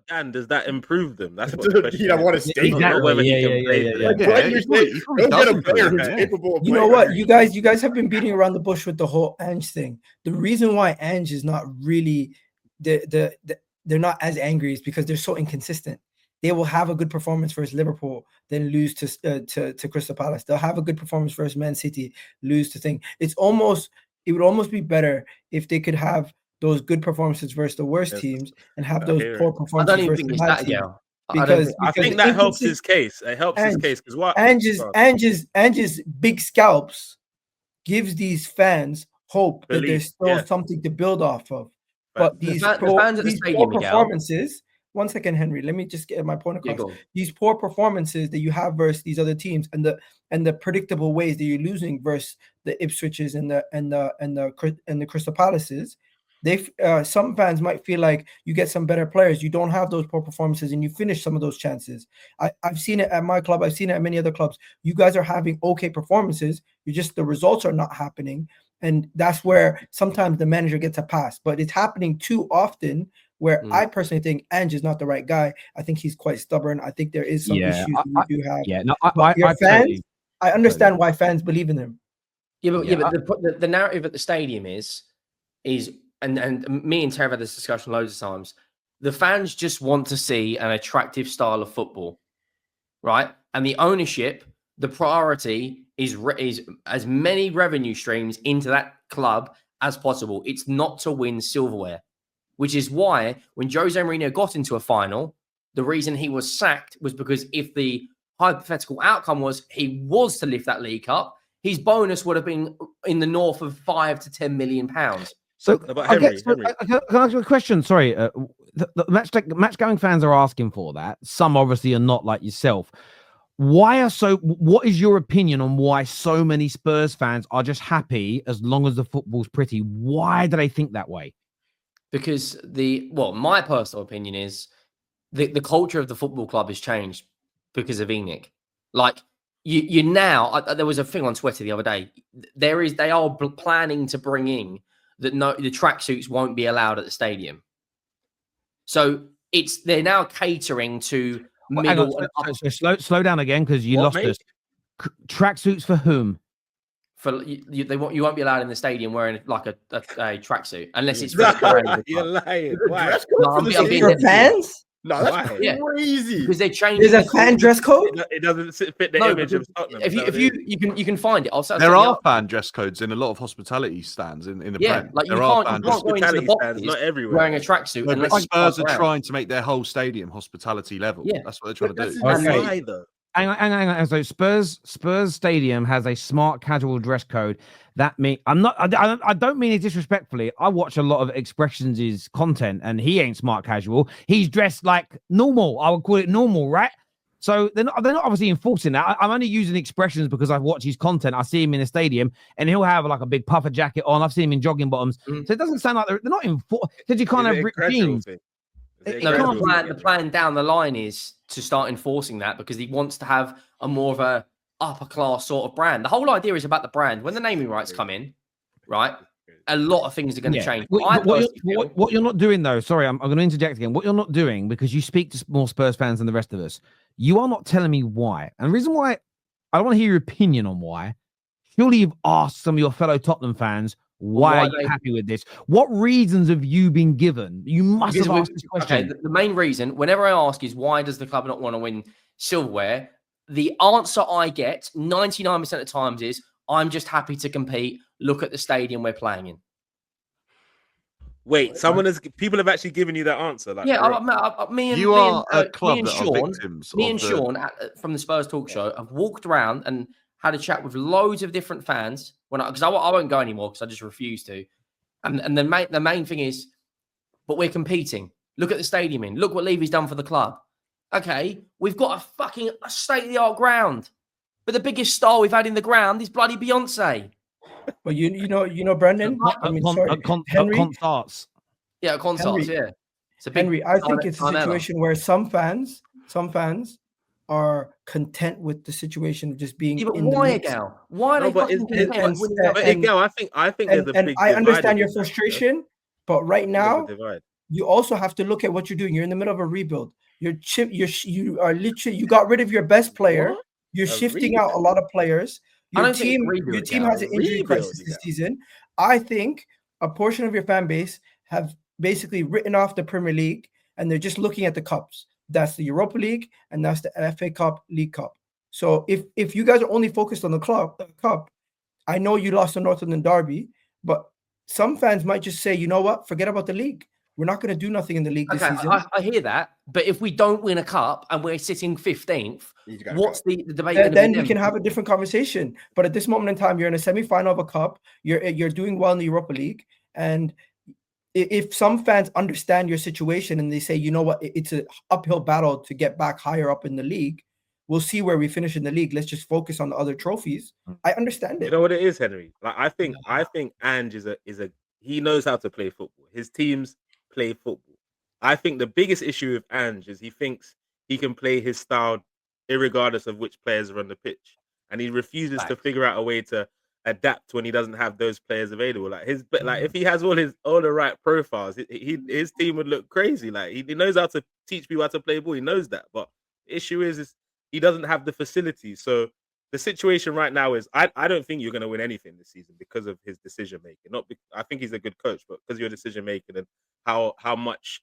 And does that improve them? That's what the question You don't want to is. stay Not whether he can play for them. What you're saying, go get a player who's capable of You know what? You guys have been beating around the bush with the whole Ange thing. The reason why Ange is not really they're not as angry is because they're so inconsistent. They will have a good performance versus Liverpool, then lose to Crystal Palace. They'll have a good performance versus Man City, lose to thing. It would almost be better if they could have those good performances versus the worst teams and have those poor performances. I don't even think it's that, Gail. Because I think that helps his case. It helps his case because what Ange's big scalps gives these fans hope that there's still something to build off of. But these fans at the stadium, performances. One second, Henry. Let me just get my point across. These poor performances that you have versus these other teams, and the predictable ways that you're losing versus the Ipswiches and the Crystal Palaces. Some fans might feel like you get some better players, you don't have those poor performances, and you finish some of those chances. I've seen it at my club. I've seen it at many other clubs. You guys are having okay performances. The results are not happening, and that's where sometimes the manager gets a pass. But it's happening too often. Where I personally think Ange is not the right guy. I think he's quite stubborn. I think there is some issues you do have. Yeah, no, I understand why fans believe in him. But the narrative at the stadium is, and me and Terry have had this discussion loads of times. The fans just want to see an attractive style of football, right? And the ownership, the priority is as many revenue streams into that club as possible. It's not to win silverware. Which is why when Jose Mourinho got into a final, the reason he was sacked was because if the hypothetical outcome was he was to lift that league cup, his bonus would have been in the north of £5 to £10 million. So, can I ask you a question? Sorry, the match going fans are asking for that. Some obviously are not, like yourself. What is your opinion on why so many Spurs fans are just happy as long as the football's pretty? Why do they think that way? Because my personal opinion is the culture of the football club has changed because of ENIC. Like you now, there was a thing on Twitter the other day. They are planning to bring in that the tracksuits won't be allowed at the stadium. So they're now catering to middle. Slow down again because you lost us. Tracksuits for whom? You won't be allowed in the stadium wearing like a tracksuit unless it's you're lying. Why? For fans? No, that's crazy. Because they changed. There's a fan dress code. It doesn't fit the image of Tottenham. If you can find it, there are fan dress codes in a lot of hospitality stands in the Prem. Like you can't go into the boxes not everywhere wearing a tracksuit. No, but Spurs are trying to make their whole stadium hospitality level. Yeah, that's what they're trying to do. Okay. Hang on. So Spurs Stadium has a smart casual dress code. That means I don't mean it disrespectfully. I watch a lot of Expressions' content, and he ain't smart casual. He's dressed like normal. I would call it normal, right? So they're not obviously enforcing that. I'm only using Expressions because I've watched his content. I see him in a stadium, and he'll have like a big puffer jacket on. I've seen him in jogging bottoms. So it doesn't sound like they're not enforcing. Because you can't have ripped jeans. The plan down the line is to start enforcing that because he wants to have a more of a upper class sort of brand. The whole idea is about the brand. When the naming rights come in, right, a lot of things are going to change. What you're not doing though, sorry, I'm going to interject again. What you're not doing, because you speak to more Spurs fans than the rest of us, you are not telling me why. And the reason why I don't want to hear your opinion on why. Surely you've asked some of your fellow Tottenham fans, why are you happy with this? What reasons have you been given? You must have asked this question. Okay, the main reason, whenever I ask, is why does the club not want to win silverware? The answer I get 99% of the times is I'm just happy to compete. Look at the stadium we're playing in. Wait, people have actually given you that answer. Like, me and Sean from the Spurs Talk Show have walked around and had a chat with loads of different fans. Because I won't go anymore because I just refuse to. And the main thing is, but we're competing. Look at the stadium in. Look what Levy's done for the club. Okay, we've got a fucking state-of-the-art ground. But the biggest star we've had in the ground is bloody Beyonce. Well, you know, Brendan. Henry. Concerts. Yeah, concerts. Yeah. Henry, I think it's a situation where some fans are content with the situation of just being in the mix. Why are they I think there's a big I understand your frustration, but right now, you also have to look at what you're doing. You're in the middle of a rebuild. You are literally, you got rid of your best player. What? You're shifting out a lot of players. Your team has an injury crisis this season. I think a portion of your fan base have basically written off the Premier League, and they're just looking at the cups. That's the Europa League, and that's the FA Cup, League Cup. So if you guys are only focused on the cup, I know you lost the North London Derby, but some fans might just say, you know what, forget about the league. We're not going to do nothing in the league this season. I hear that, but if we don't win a cup and we're sitting 15th, what's the debate? Then we can have a different conversation. But at this moment in time, you're in a semi-final of a cup. You're doing well in the Europa League, and if some fans understand your situation and they say, you know what, it's an uphill battle to get back higher up in the league. We'll see where we finish in the league. Let's just focus on the other trophies. I understand it. You know what it is, Henry? Like I think Ange is a he knows how to play football. His teams play football. I think the biggest issue with Ange is he thinks he can play his style irregardless of which players are on the pitch, and he refuses to figure out a way to adapt when he doesn't have those players available. Like if he has all the right profiles, his team would look crazy. Like he knows how to teach people how to play ball. He knows that, but the issue is he doesn't have the facilities. So the situation right now is I don't think you're going to win anything this season because of his decision making. I think he's a good coach, but because of your decision making and how much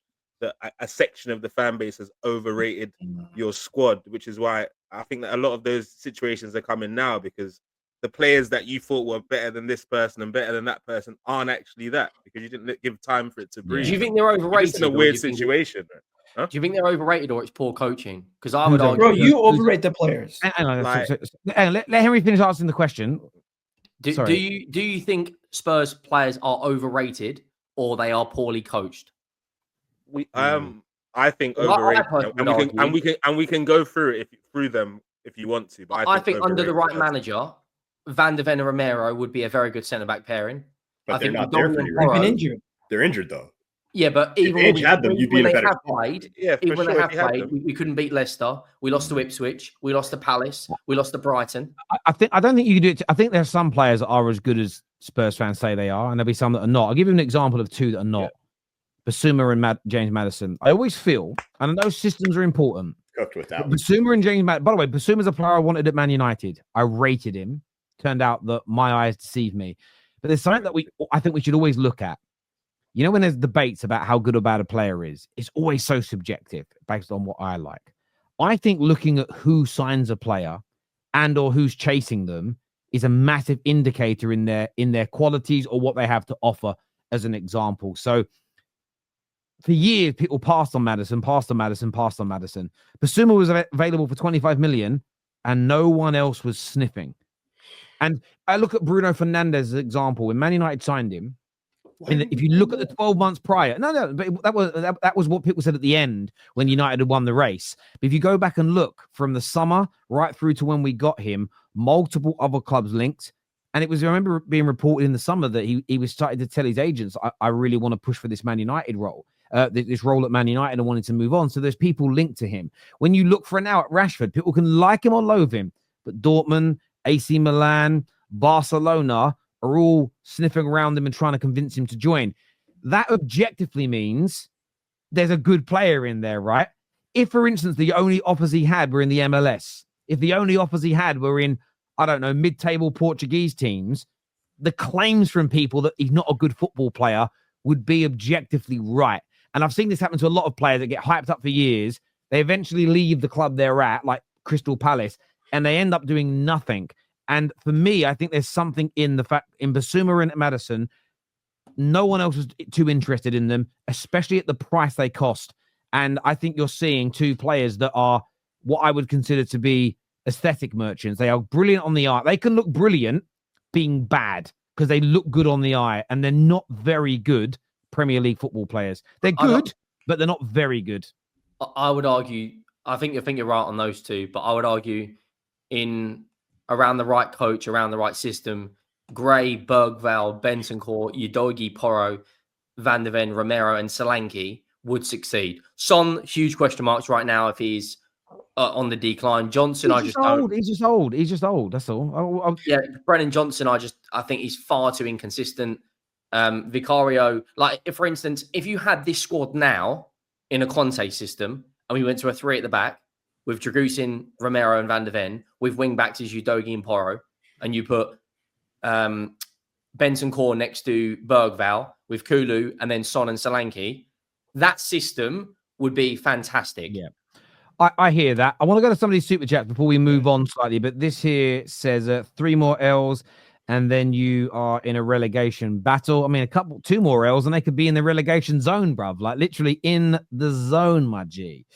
a section of the fan base has overrated your squad, which is why I think that a lot of those situations are coming now, because the players that you thought were better than this person and better than that person aren't actually that, because you didn't give time for it to breathe. Do you think they're overrated? It's in a weird situation. Huh? Do you think they're overrated or it's poor coaching? Because I would argue, bro, you overrate the players. Let Henry finish answering the question. Do you think Spurs players are overrated or they are poorly coached? I think overrated, and we can go through them if you want to. But I think under the right manager, Van de Ven and Romero would be a very good centre back pairing. But they're not there for you. They've been injured. They're injured though. Yeah, but even when they have played, we couldn't beat Leicester. We lost to Ipswich. We lost to Palace. We lost to Brighton. I don't think you can do it. I think there are some players that are as good as Spurs fans say they are, and there'll be some that are not. I'll give you an example of two that are not. Basuma and James Maddison. I always feel, and I know systems are important. Cooked with that. Basuma and James Maddison. By the way, Basuma's a player I wanted at Man United. I rated him. Turned out that my eyes deceived me. But there's something that I think we should always look at. You know, when there's debates about how good or bad a player is, it's always so subjective based on what I like. I think looking at who signs a player and or who's chasing them is a massive indicator in their qualities or what they have to offer, as an example. So for years, people passed on Maddison. Basuma was available for 25 million and no one else was sniffing. And I look at Bruno Fernandes as an example. When Man United signed him, if you look at the 12 months prior, but that was what people said at the end when United had won the race. But if you go back and look from the summer right through to when we got him, multiple other clubs linked. And I remember being reported in the summer that he was starting to tell his agents, I really want to push for this Man United role, this role at Man United, and wanting to move on. So there's people linked to him. When you look for now at Rashford, people can like him or loathe him, but Dortmund, AC Milan, Barcelona are all sniffing around him and trying to convince him to join. That objectively means there's a good player in there, right? If, for instance, the only offers he had were in the MLS, if the only offers he had were in, I don't know, mid-table Portuguese teams, the claims from people that he's not a good football player would be objectively right. And I've seen this happen to a lot of players that get hyped up for years. They eventually leave the club they're at, like Crystal Palace, and they end up doing nothing. And for me, I think there's something in the fact in Basuma and Maddison, no one else was too interested in them, especially at the price they cost. And I think you're seeing two players that are what I would consider to be aesthetic merchants. They are brilliant on the eye. They can look brilliant being bad because they look good on the eye, and they're not very good Premier League football players. They're good, but they're not very good. I would argue, I think you're right on those two, but I would argue in around the right coach, around the right system, Gray, Bergvall, Bentancur, Udogie, Porro, Van de Ven, Romero, and Solanke would succeed. Son, huge question marks right now if he's on the decline. Johnson, He's just old. That's all. Yeah, Brennan Johnson, I think he's far too inconsistent. Vicario, like for instance, if you had this squad now in a Conte system and we went to a 3 at the back with Dragusin, Romero, and Van de Ven, with wing backs as Udogie and Porro, and you put Bentancur next to Bergval with Kulu and then Son and Solanke, that system would be fantastic. Yeah. I hear that. I want to go to some of these super chats before we move on slightly, but this here says 3 more L's and then you are in a relegation battle. I mean, 2 more L's and they could be in the relegation zone, bruv. Like literally in the zone, my G.